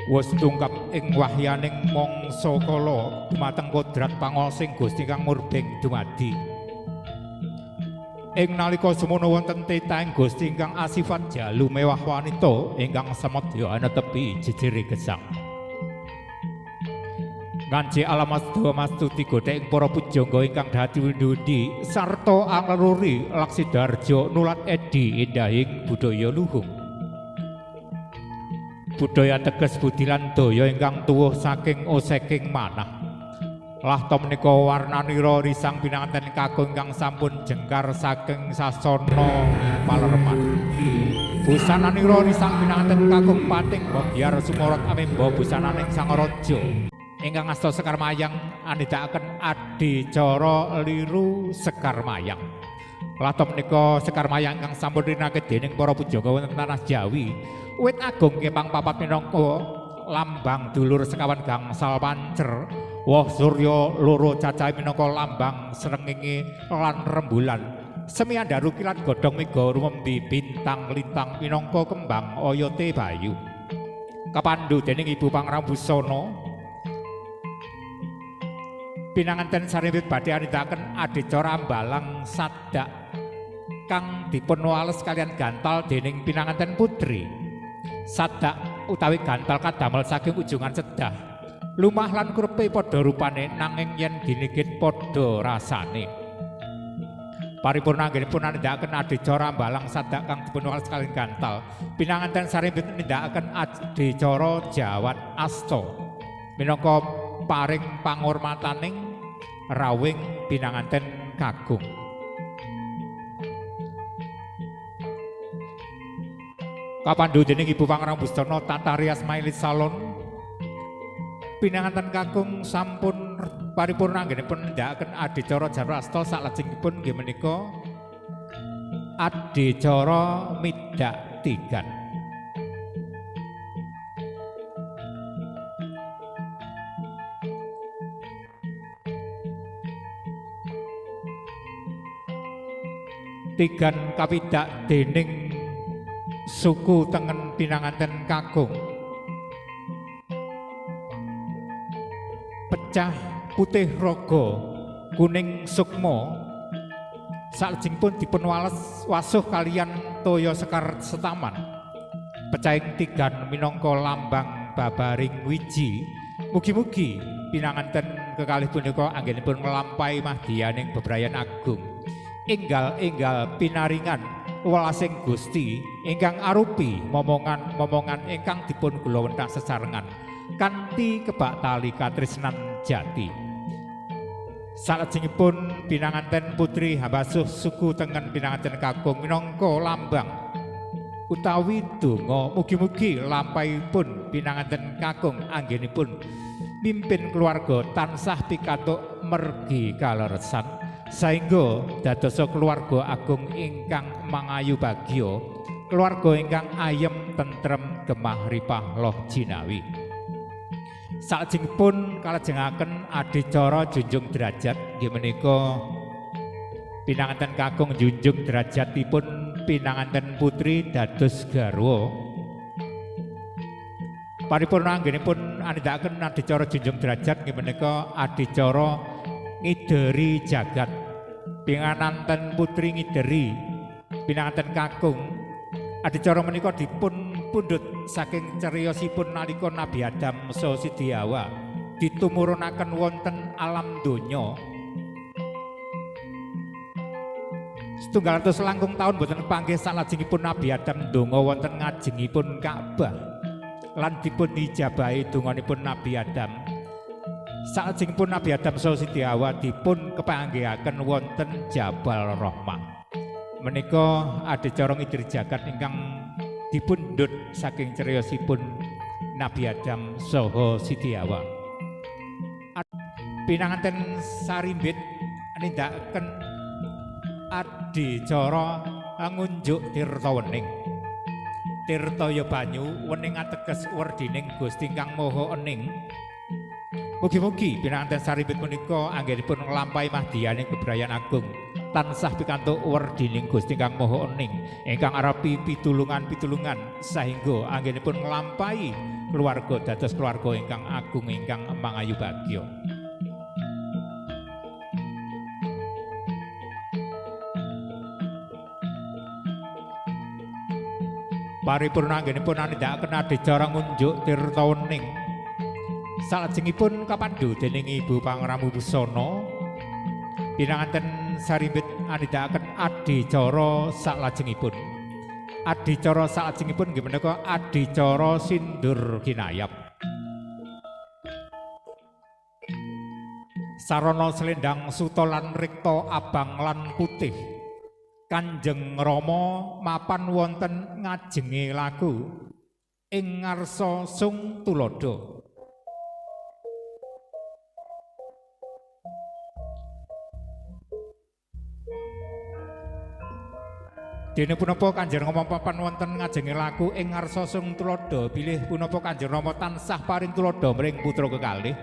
wis tungkap ing wahyaning mangsa kala dumateng kodrat pangosing Gusti kang murbeng dumadi. Ing nalika semono wonten tetaing Gusti ingkang asifat jalu mewah wanita ingkang samodya anetepi jejere gesang. Kanci alamas dua mastuti godheng para pujangga ingkang dadi windu-windi sarta anglururi Laksidarja nulat edi endahing budaya luhung. Budaya teges budi lan daya ingkang tuwuh saking oseking manah. Lah to menika warnanira risang pinanganten kakung ingkang sampun jengkar saking sasana palereman. Busananira risang pinanganten kakung pating mbiar sumorot amemba busananing sang raja. Ingkang asta Sekar Mayang anindakaken adicara liru Sekar Mayang. Lata menika Sekar Mayang ingkang sampun rinake dening para pujangga wonten tanah Jawi. Wit agung kepang papat minangka lambang dulur sekawan gangsal pancer. Woh surya loro cacahe minangka lambang srengenge lan rembulan. Semi andaru kilat godhong mega rumembi bintang lintang minangka kembang oyote bayu. Kapandhu dening Ibu Pangrambusana pinanganten sarembet badhe anindakaken adicara ambalang sadak kang dipun wales kalian gantal dening pinanganten putri. Sadak utawi gantal kadamel saking ujungan sedah. Lumah lan kurepe padha rupane nanging yen ginigit padha rasane. Paripurna anggenipun anindakaken adicara ambalang sadak kang dipun wales kalian gantal. Pinanganten sarembet nindakaken adicara jawat asta minangka paring pangurmataning rawing pinanganten kakung. Kapandhu dening Ibu Pangrambusana tata rias mailit salon pinanganten kakung sampun paripurna anggenipun nindakaken adicara jarasta salajengipun nggih menika adicara midak tigan. Tigan kapidak dening suku tengen pinanganten kakung. Pecah putih raga kuning sukma salajengipun dipun wasuh kalian toya sekar setaman. Pecahing tigan minangka lambang babaring wiji. Mugi-mugi pinanganten kekalih punika anggenipun nglampahi madyaning bebrayan agung. Enggal-enggal pinaringan welasing Gusti ingkang arupi momongan-momongan ingkang dipun gula wentah sesarengan kanthi kebak tali katresnan jati. Salajengipun pinanganten putri hambasuh suku tengen pinanganten kakung minangka lambang utawi donga mugi-mugi lampahipun pinanganten kakung anggenipun mimpin keluarga tansah pikantuk mergi kaleresan saengga dadosa keluarga agung ingkang mangayu bagya, keluarga ingkang ayem tentrem gemah ripah loh jinawi. Salajengipun kalajengaken adicara junjung derajat nggih menika pinanganten kakung junjung derajatipun pinanganten putri dados garwa. Paripurna anggenipun anindakaken adicara junjung derajat nggih menika adicara ngideri jagat. Pinanganten putri ngideri pinanganten kakung. Adicara menika dipun pundhut saking cariyosipun nalika Nabi Adam saha Siti Hawa ditumurunaken wonten alam donya. Setunggal atus langkung taun boten panggih salajengipun Nabi Adam ndonga wonten ngajengipun Ka'bah lan dipun ijabahi donganipun Nabi Adam. Salajengipun Nabi Adam saha Siti Hawa dipun kepanggihaken wonten Jabal Rahmah. Menika adicara ngideri jagat ingkang dipundhut saking cariyosipun Nabi Adam saha Siti Hawa. Pinanganten sarimbit nindakaken adicara ngunjuk tirta wening. Tirta ya banyu, wening ateges werdining Gusti ingkang Maha Ening. Mugi-mugi pinanganten sarimbit menika anggenipun nglampahi madyaning bebrayan agung tansah pikantuk werdining Gusti ingkang Maha Ening ingkang arepi pitulungan-pitulungan saengga anggenipun nglampahi keluarga dados keluarga ingkang agung ingkang mangayu bagya. Paripurna anggenipun anindakaken adicara ngunjuk tirtawening salajengipun kapandu dening Ibu Pangramu Busana pinanganten sarimbit anindakaken adicara salajengipun. Adicara salajengipun nggih menika adicara sindur kinayap. Sarana selendang suta lan rikta abang lan putih Kanjeng Rama mapan wonten ngajenge laku ing ngarsa Sung Tuladha. Dene punapa Kanjeng Rama mapan wonten ngajenge laku ing ngarsa Sung Tuladha, bilih punapa Kanjeng Rama tansah paring tuladha mring putra kekalih.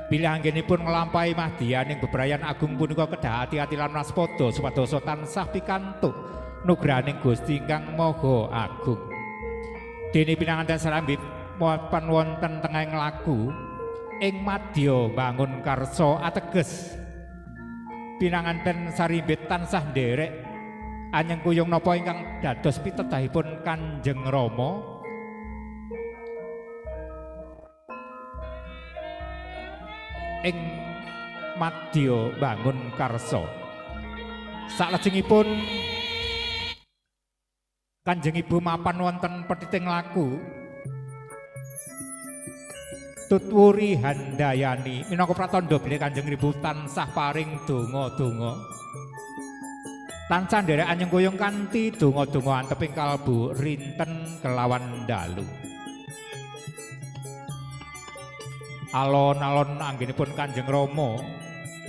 Bilih anggenipun nglampahi madyaning bebrayan agung punika kedah ati-ati lan waspada supados tansah pikantuk nugraning Gusti ingkang Maha Agung. Dene pinanganten sarambit mapan wonten tengahing laku ing madya bangun karsa ateges pinanganten sarimbit tansah nderek anyeng kuyung napa ingkang dados pitedahipun Kanjeng Rama ing madya bangun karsa. Salajengipun Kanjeng Ibu mapan wonten petiting laku tutwuri handayani minangka pratandha bilih Kanjeng Ibu tansah paring donga-donga. Tansah nderek anyeng kuyung kanthi donga-donga anteping kalbu rinten kelawan dalu. Alon-alon anggenipun Kanjeng Rama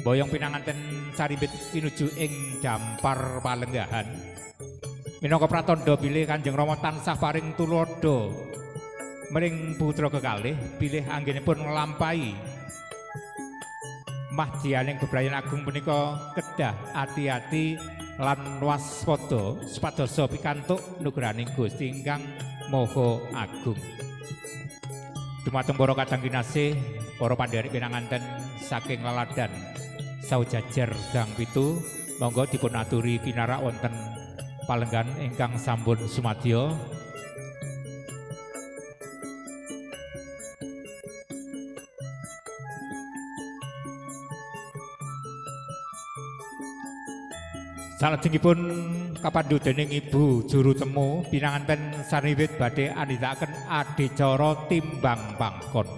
boyong pinanganten sarimbit pinuju ing dampar palenggahan minangka pratandha bilih Kanjeng Rama tansah paring tuladha mring putra kekalih bilih anggenipun nglampahi madyaning bebrayan agung punika kedah ati-ati lan waspada supados pikantuk nugraning Gusti ingkang Maha Agung. Dumateng para kadang kinasih, para pandherek pinanganten saking laladan saujajar Gang Pitu, monggo dipun aturi pinarak wonten palenggan ingkang sampun sumadya. Salajengipun kapandu dening Ibu Juru Temu pinanganten sarimbit badhe anindakaken adicara timbang pangkon.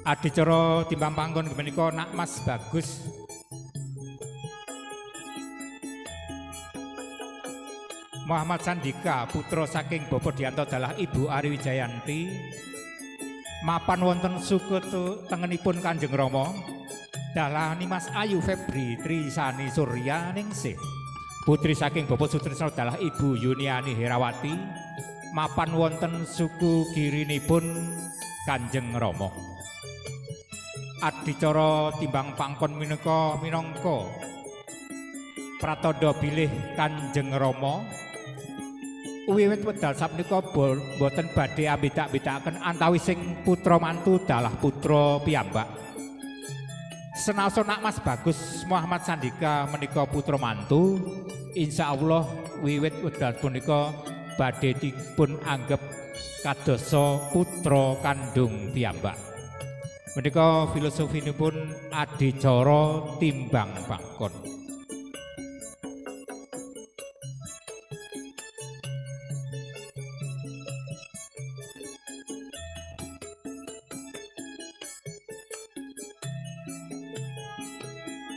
Adicara timbang pangkon menika Nak Mas Bagus Muhammad Sandika putra saking Bapak Dianto dalah Ibu Ari Wijayanti mapan wonten suketu tengenipun Kanjeng Rama dalah Mas Ayu Febri Trisani Surya Ningsih putri saking Bapak Sutrisno dalah Ibu Yuniani Herawati mapan wonten suku kirinipun Kanjeng Rama. Adicara timbang pangkon minangka pratandha bilih Kanjeng Rama wiwit wedal sapunika boten badhe ambedak-bedakaken antawising putra mantu dalah putra piyambak. Senaosa Nak Mas Bagus Muhammad Sandika menika putra mantu, insyaallah wiwit wedal punika badhe dipun anggep kadosa putra kandung piyambak. Menika filosofinipun adicara timbang pangkon.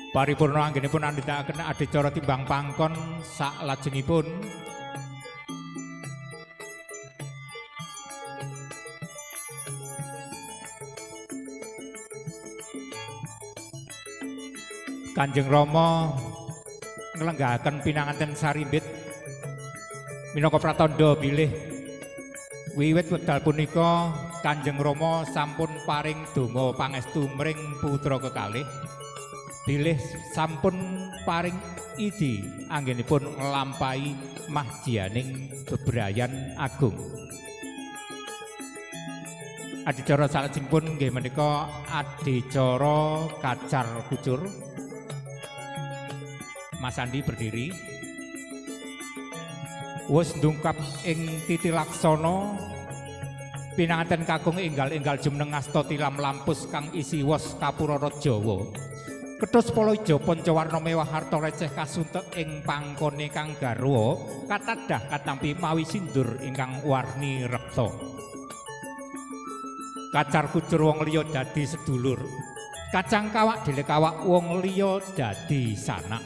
Paripurna anggenipun andhedhakaken adicara timbang pangkon salajengipun Kanjeng Rama nglenggahaken pinanganten sarimbit minangka pratandha bilih wiwit wekdal punika Kanjeng Rama sampun paring donga pangestu mring putra kekalih bilih sampun paring idi anggenipun nglampahi mahdiyaning bebrayan agung. Adicara salajengipun nggih menika adicara kacar kucur. Mas Andi berdiri. Wis ndungkap ing titi laksana pinanganten kakung enggal-enggal jumeneng asta tilam lampus kang isi wos kapurara Jawa. Ketus Palaijo pancawarna mewah harta receh kasuntek ing pangkone kang garwa katadah katampi mawi sindur ingkang warni reksa. Kacar kucur wong liya dadi sedulur. Kacang kawak dile kawak wong liya dadi sanak.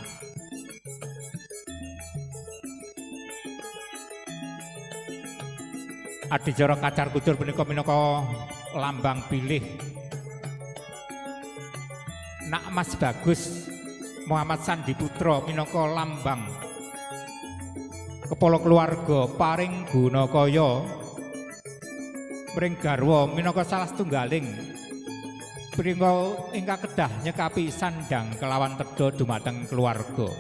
Adicara kacar kucur punika minangka lambang bilih Nak Mas Bagus Muhammad Sandi Putra minangka lambang kepala keluarga paring gunakaya mring garwa minangka salah setunggaling pringga ingkang kedah nyekapi sandang kelawan tedha dumateng keluarga.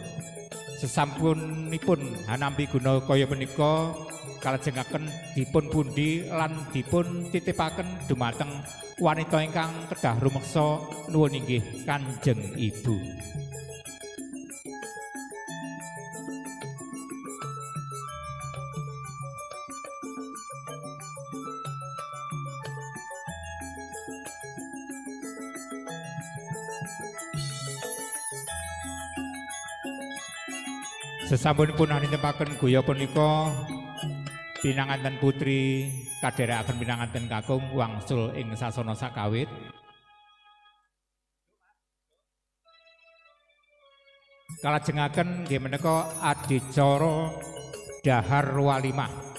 Sesampunipun hanampi gunakaya punika kalajengaken dipun pundi lan dipun titipaken dumateng wanita ingkang kedah rumeksa nuwun inggih Kanjeng Ibu. Sesampunipun hanitepaken guya punika pinanganten putri kadherekaken pinanganten kakung wangsul ing sasana sakawit. Kalajengaken nggih menika adicara dahar walimah.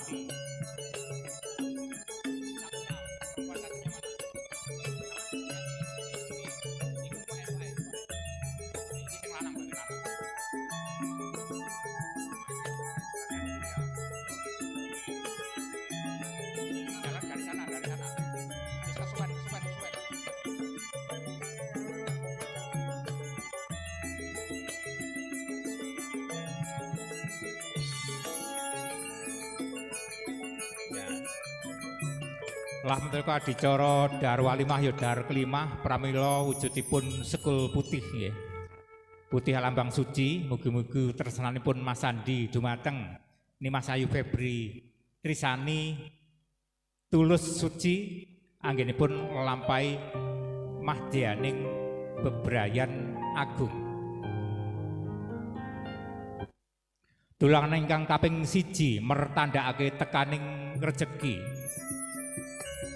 Lah menika adicara dahar walimah ya dahar kelimah pramila wujudipun sekul putih nggih. Putih lambang suci, mugi-mugi tresnanipun Mas Sandi dumateng Nimas Ayu Febri Trisani tulus suci anggenipun nglampahi mahdiyaning bebrayan agung. Dulangan ingkang kaping 1 mertandhakake tekaning rejeki.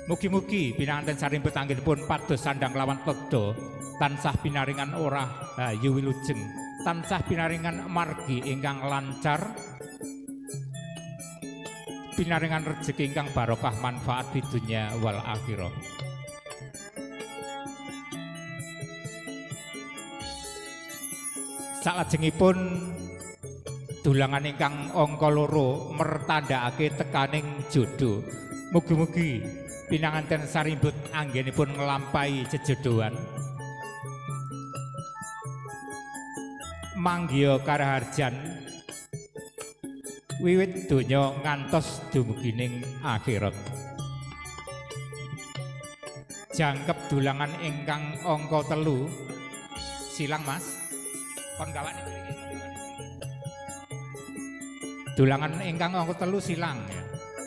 Mugi-mugi pinanganten sarimbet anggenipun pados sandang lawan pegda tansah pinaringan ora hayu wilujeng, tansah pinaringan margi ingkang lancar, pinaringan rejeki ingkang barokah manfaat di dunia wal akhirah. Salajengipun dulangan ingkang angka 2 mertandhakake tekaning jodoh. Mugi-mugi pinanganten sarimbut anggenipun nglampahi jejodohan. Manggya karaharjan wiwit donya ngantos dumugining akhirat. Jangkep dulangan ingkang angka 3 silang Mas. Kon gawane mriki. Dulangan ingkang angka 3 silang ya.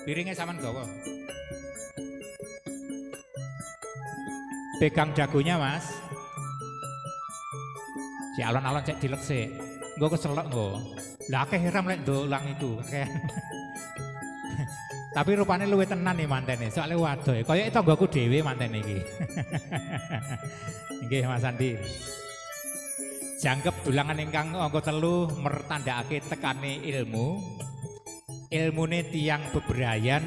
Piringe sampean gawa. Pegang jagonya Mas. Si alon-alon cek dilek sik. Engko keselak engko. Lah akeh heram lek ndolang itu. Tapi rupane luwih tenan nih mantene. Soale wadoh kaya tanggoku dhewe mantene iki. Nggih Mas Andi. Jangkep dulangan ingkang angka 3 mertandhakake tekane ilmu. Ilmune tiyang bebrayan.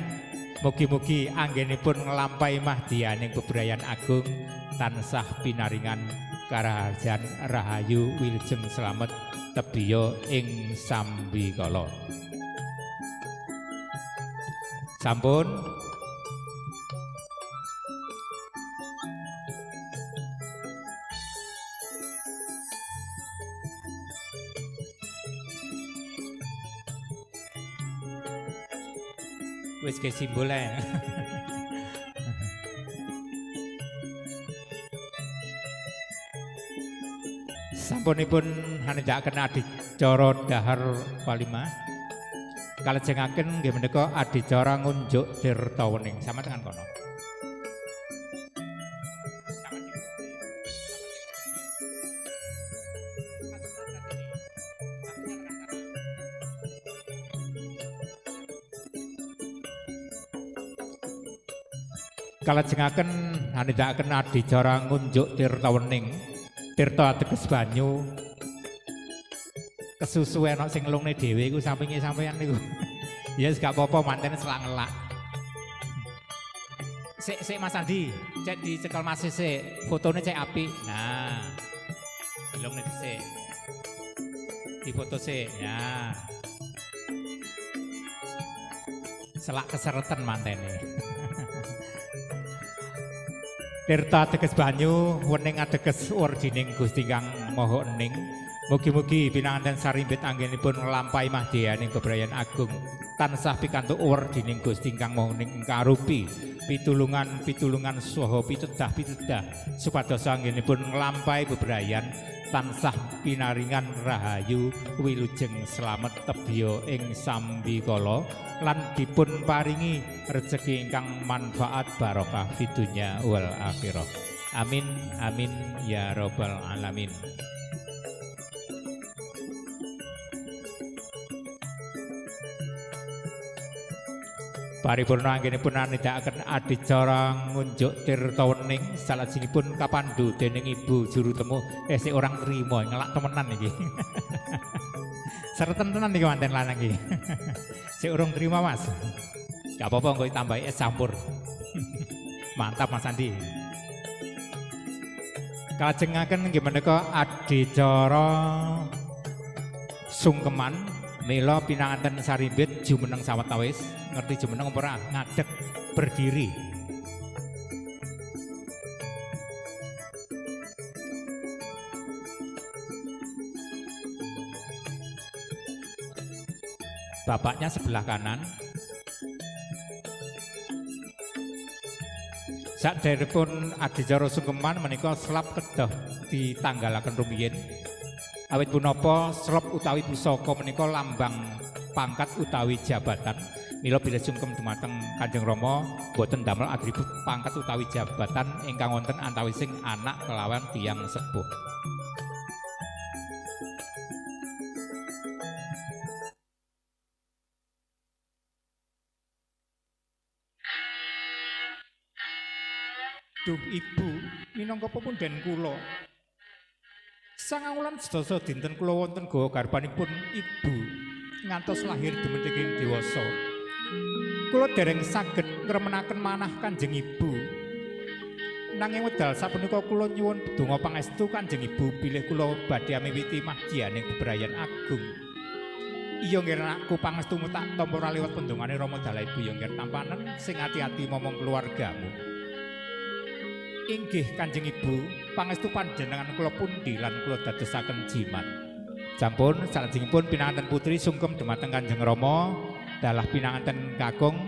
Mugi-mugi anggenipun nglampahi mahdiyaning bebrayan agung tansah pinaringan karaharjan rahayu wilujeng slamet tebiya ing sambikala. Sampun Wis ge simbole. Sampunipun hanenjaken adicara dahar walima. Kalajengaken nggih menika adicara ngunjuk tirta wening. Sama dengan kono. Kalajengaken hanenjaken adicara ngunjuk tirta wening. Tirta ateges banyu. Kesusu enak sing nglungne dhewe iku sampinge sampean niku. Ya wis gak apa-apa manten selak ngelak. Sik Mas Andi, cek dicekel Mas sik. Fotone cek apik. Nah. Nglungne dhisik. Difoto sik. Ya. Selak kesereten mantene. Tirta ateges banyu, wening ateges wardining Gusti Kang Maha Ening. Mugi-mugi pinanganten sarimbit anggenipun nglampahi mahdiyaning bebrayan agung. Tansah pikantuk wardining Gusti Kang Maha Ening ingkang arupi pitulungan saha pitedah supados anggenipun nglampahi bebrayan tansah pinaringan rahayu wilujeng slamet tebya ing sambikala lan dipun paringi rejeki ingkang manfaat barokah fidunya wal akhirah. Amin amin ya rabbal alamin. Paripurna anggenipun nindakaken adicara ngunjuk tirta wening salajengipun kapandu dening Ibu juru temu sik orang trima ngelak temenan iki. Sereten tenan iki manten lanang iki. Sik urung trima Mas. Gak apa-apa engko tambahi es campur. Mantap Mas Andi. Kalajengaken nggih menika adicara sungkeman mila pinanganten sarimbit jumeneng sawetawis. Ngerti jumeneng ora ngadeg berdiri. Bapaknya sebelah kanan. Sakderepun adicara sungkeman menika selap kedah ditanggalaken rumiyin. Awit punapa selop utawi pusaka menika lambang pangkat utawi jabatan. Mila bilih sungkem dumateng Kanjeng Rama boten damel atribut pangkat utawi jabatan ingkang wonten antawising anak kelawan tiyang sepuh. Duh Ibu, minangka pepunden kula. Sangawulan sedasa dinten kula wonten gawa garbanipun Ibu ngantos lahir dumateng dewasa. Kula dereng saged ngremenaken manah Kanjeng Ibu. Nanging wedal sapunika kula nyuwun donga pangestu Kanjeng Ibu bilih kula badhe miwiti mahdiyaning bebrayan agung. Iya nggih anakku pangestumu tak tampa liwat pendongane Rama Dalah Ibu ya nggih tampanen sing ati-ati momong keluargamu. Inggih Kanjeng Ibu, pangestu panjenengan kula pundi lan kula dadosaken jimat. Sampun salajengipun pinanganten putri sungkem dumateng Kanjeng Rama, dalah pinanganten kakung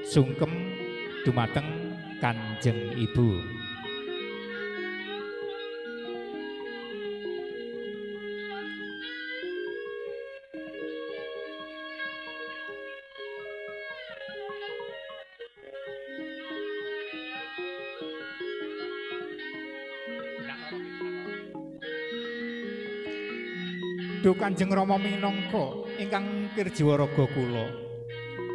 sungkem dumateng Kanjeng Ibu. Duh Kanjeng Rama minangka ingkang kirjiwaraga kula.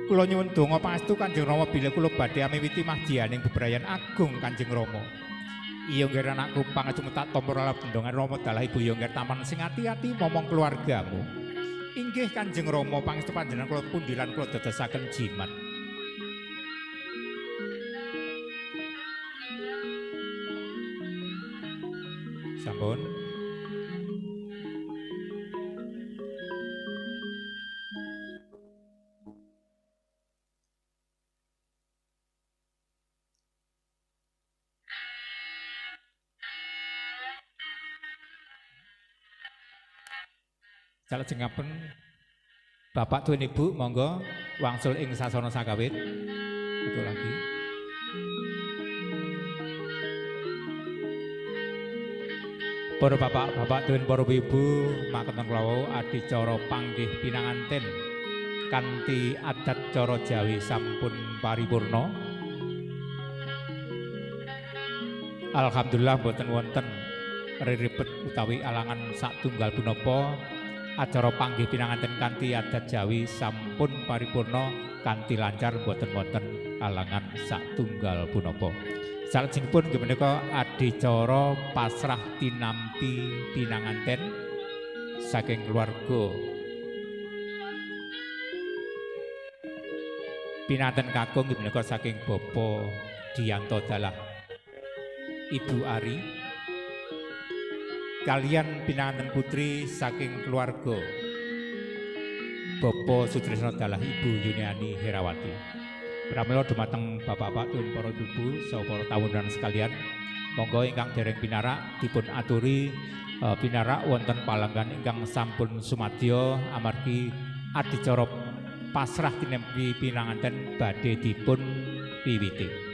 Kula nyuwun donga pangestu Kanjeng Rama bilih kula badhe miwiti mahdiyaning bebrayan agung Kanjeng Rama. Iya nggih anakku pangestu tak tampa lalap pendongan Rama Dalah Ibu ya nggih taman sing ati-ati momong keluargamu. Inggih Kanjeng Rama pangestu panjenengan kula pundi lan kula dadosaken jimat. Sampun. Salejengaken Bapak tuwin Ibu monggo wangsul ing sasana sakawit. Betul lagi. Para bapak-bapak dan para ibu, makaten kula adicara panggih pinanganten kanthi adat cara Jawi sampun paripurna. Alhamdulillah boten wonten riripet utawi alangan satunggal punapa. Acara panggih pinanganten kanthi adat Jawi sampun paripurna kanthi lancar boten wonten alangan satunggal punapa. Salajengipun inggih menika adicara pasrah tinampi pinanganten saking keluarga pinanganten kakung inggih menika saking Bapak Diyanto Dalah Ibu Ari kalian pinanganten putri saking keluarga Bapak Sutrisno Dalah Ibu Yuniani Herawati. Pramila dumateng bapak-bapak dan para ibu saha para tamunan sekalian, monggo ingkang dereng pinarak dipun aturi pinarak wonten palenggan ingkang sampun sumadya amargi adicara pasrah tinampi pinanganten badhe dipun wiwiti.